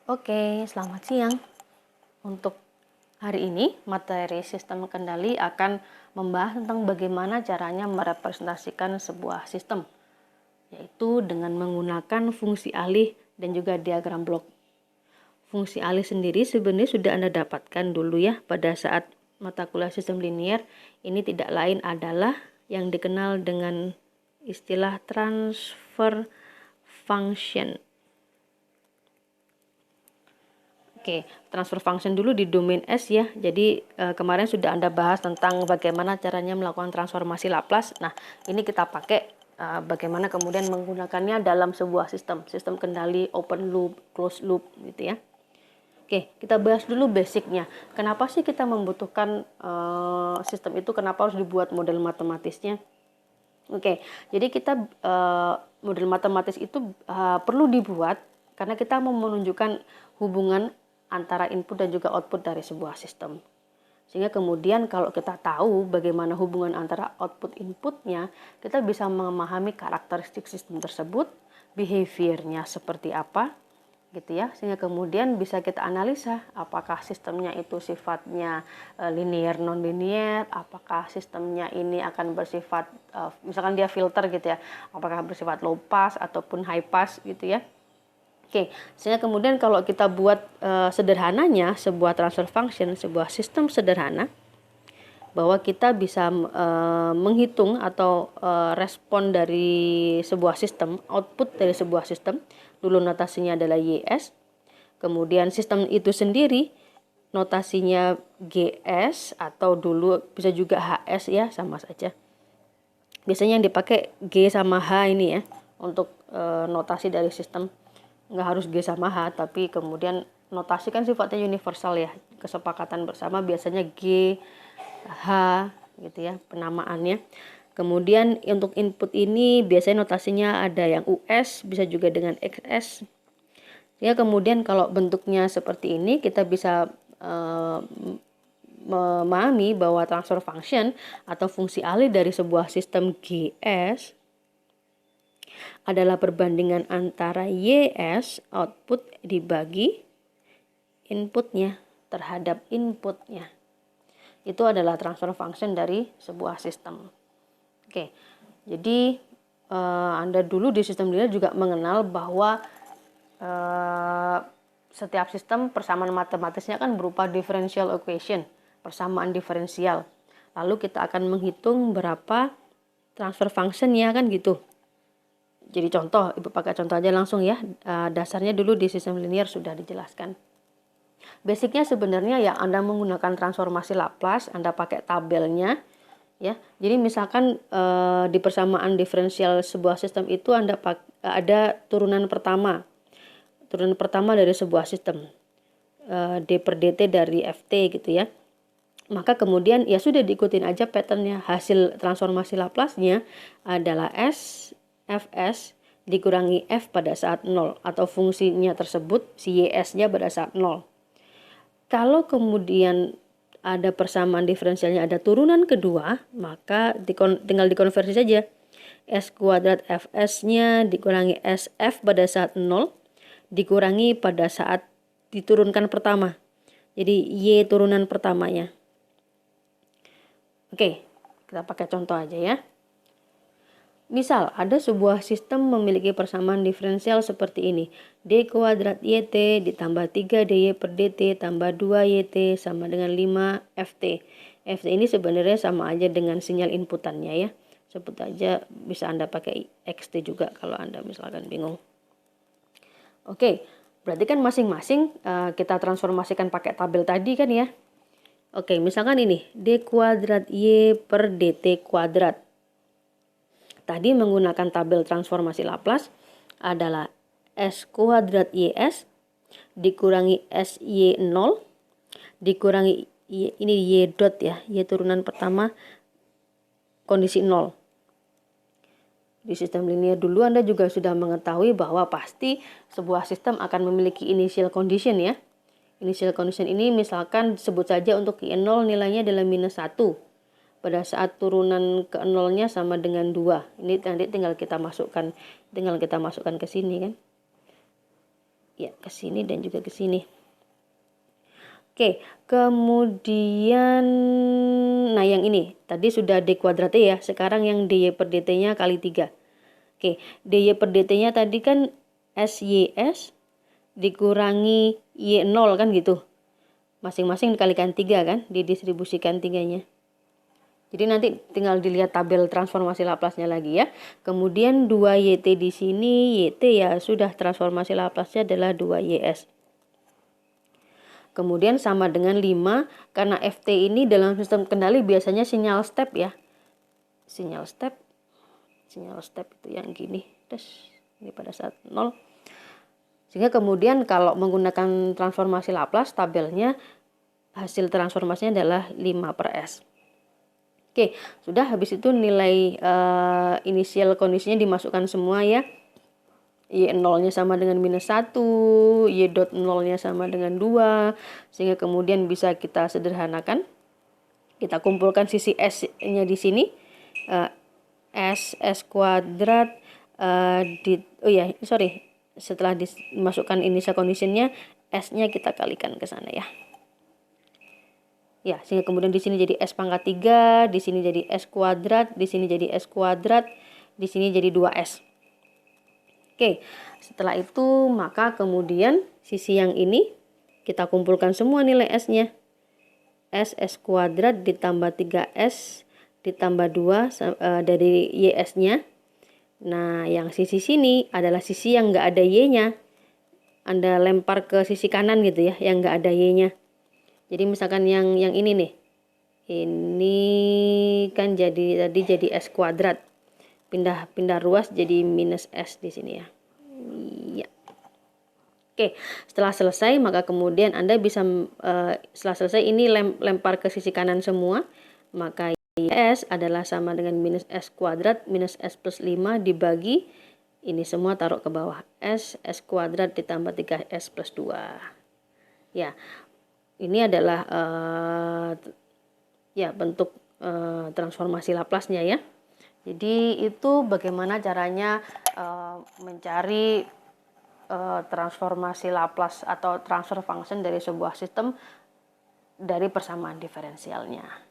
Oke, selamat siang. Untuk hari ini, materi sistem kendali akan membahas tentang bagaimana caranya merepresentasikan sebuah sistem, yaitu dengan menggunakan fungsi alih dan juga diagram blok. Fungsi alih sendiri sebenarnya sudah Anda dapatkan dulu ya pada saat mata kuliah sistem linier. Ini tidak lain adalah yang dikenal dengan istilah transfer function. Oke, transfer function dulu di domain S ya. Jadi kemarin sudah Anda bahas tentang bagaimana caranya melakukan transformasi Laplace. Nah, ini kita pakai bagaimana kemudian menggunakannya dalam sebuah sistem kendali open loop, closed loop gitu ya. Oke, kita bahas dulu basicnya. Kenapa sih kita membutuhkan sistem itu? Kenapa harus dibuat model matematisnya? Oke, jadi kita model matematis itu perlu dibuat karena kita mau menunjukkan hubungan antara input dan juga output dari sebuah sistem. Sehingga kemudian kalau kita tahu bagaimana hubungan antara output inputnya, kita bisa memahami karakteristik sistem tersebut, behaviornya seperti apa, gitu ya. Sehingga kemudian bisa kita analisa apakah sistemnya itu sifatnya linear non linear, apakah sistemnya ini akan bersifat misalkan dia filter gitu ya, apakah bersifat low pass ataupun high pass gitu ya. Oke, sehingga kemudian kalau kita buat sederhananya sebuah transfer function, sebuah sistem sederhana, bahwa kita bisa menghitung atau respon dari sebuah sistem, output dari sebuah sistem, dulu notasinya adalah YS, kemudian sistem itu sendiri notasinya GS atau dulu bisa juga HS ya, sama saja. Biasanya yang dipakai G sama H ini ya, untuk notasi dari sistem. Nggak harus G sama H, tapi kemudian notasi kan sifatnya universal ya, kesepakatan bersama biasanya G, H gitu ya penamaannya. Kemudian untuk input ini biasanya notasinya ada yang US, bisa juga dengan XS. Ya, kemudian kalau bentuknya seperti ini kita bisa memahami bahwa transfer function atau fungsi alih dari sebuah sistem GS adalah perbandingan antara YS output dibagi inputnya terhadap inputnya. Itu adalah transfer function dari sebuah sistem. Oke, jadi Anda dulu di sistem linear juga mengenal bahwa setiap sistem persamaan matematisnya kan berupa differential equation, persamaan diferensial. Lalu kita akan menghitung berapa transfer function-nya kan gitu. Jadi contoh, Ibu pakai contoh aja langsung ya. Dasarnya dulu di sistem linear sudah dijelaskan. Basicnya sebenarnya ya Anda menggunakan transformasi Laplace, Anda pakai tabelnya ya. Jadi misalkan di persamaan diferensial sebuah sistem itu ada turunan pertama. Turunan pertama dari sebuah sistem. D per dt dari ft gitu ya. Maka kemudian ya sudah diikutin aja patternnya. Hasil transformasi Laplace-nya adalah S Fs dikurangi F pada saat 0 atau fungsinya tersebut si YS-nya pada saat 0. Kalau kemudian ada persamaan diferensialnya ada turunan kedua, maka tinggal dikonversi saja. S kuadrat Fs-nya dikurangi SF pada saat 0 dikurangi pada saat diturunkan pertama. Jadi Y turunan pertamanya. Oke, kita pakai contoh aja ya. Misal, ada sebuah sistem memiliki persamaan diferensial seperti ini. D kuadrat YT ditambah 3DY per DT tambah 2YT sama dengan 5FT. FT ini sebenarnya sama aja dengan sinyal inputannya ya. Sebut aja bisa Anda pakai XT juga kalau Anda misalkan bingung. Oke, berarti kan masing-masing kita transformasikan pakai tabel tadi kan ya. Oke, misalkan ini D kuadrat Y per DT kuadrat. Tadi menggunakan tabel transformasi Laplace adalah S kuadrat YS dikurangi SY0 dikurangi Y, ini Y dot ya, Y turunan pertama kondisi 0. Di sistem linear dulu Anda juga sudah mengetahui bahwa pasti sebuah sistem akan memiliki initial condition ya. Initial condition ini misalkan sebut saja untuk Y0 nilainya adalah minus 1. Pada saat turunan ke nolnya sama dengan 2. Ini nanti tinggal kita masukkan ke sini kan. Ya, ke sini dan juga ke sini. Oke, kemudian nah yang ini tadi sudah D kuadrat ya. Sekarang yang DY per DT-nya kali 3. Oke, DY per DT-nya tadi kan SYS dikurangi Y0 kan gitu. Masing-masing dikalikan 3 kan, didistribusikan 3-nya. Jadi nanti tinggal dilihat tabel transformasi Laplace-nya lagi ya. Kemudian 2YT di sini, YT ya sudah transformasi Laplace-nya adalah 2YS. Kemudian sama dengan 5, karena FT ini dalam sistem kendali biasanya sinyal step ya. Sinyal step itu yang gini. Ini pada saat 0. Sehingga kemudian kalau menggunakan transformasi Laplace, tabelnya hasil transformasinya adalah 5 per S. Oke, sudah habis itu nilai inisial kondisinya dimasukkan semua ya. Y0-nya sama dengan minus 1, Y dot 0-nya sama dengan 2, sehingga kemudian bisa kita sederhanakan. Kita kumpulkan sisi S-nya di sini, S kuadrat, setelah dimasukkan initial condition-nya, S-nya kita kalikan ke sana ya. Ya, sehingga kemudian di sini jadi S pangkat 3, di sini jadi S kuadrat, di sini jadi S kuadrat, di sini jadi 2S. Oke, setelah itu maka kemudian sisi yang ini kita kumpulkan semua nilai S-nya. S kuadrat ditambah 3S ditambah 2 dari YS-nya. Nah, yang sisi sini adalah sisi yang nggak ada Y-nya. Anda lempar ke sisi kanan gitu ya, yang nggak ada Y-nya. Jadi misalkan yang ini nih. Ini kan tadi jadi S kuadrat. Pindah ruas jadi minus S di sini ya. Iya. Oke, setelah selesai maka kemudian Anda bisa setelah selesai ini lempar ke sisi kanan semua, maka S adalah sama dengan minus S kuadrat minus S plus 5 dibagi ini semua taruh ke bawah. S kuadrat ditambah 3S plus 2. Ya, ini adalah bentuk transformasi Laplace-nya ya. Jadi itu bagaimana caranya mencari transformasi Laplace atau transfer function dari sebuah sistem dari persamaan diferensialnya.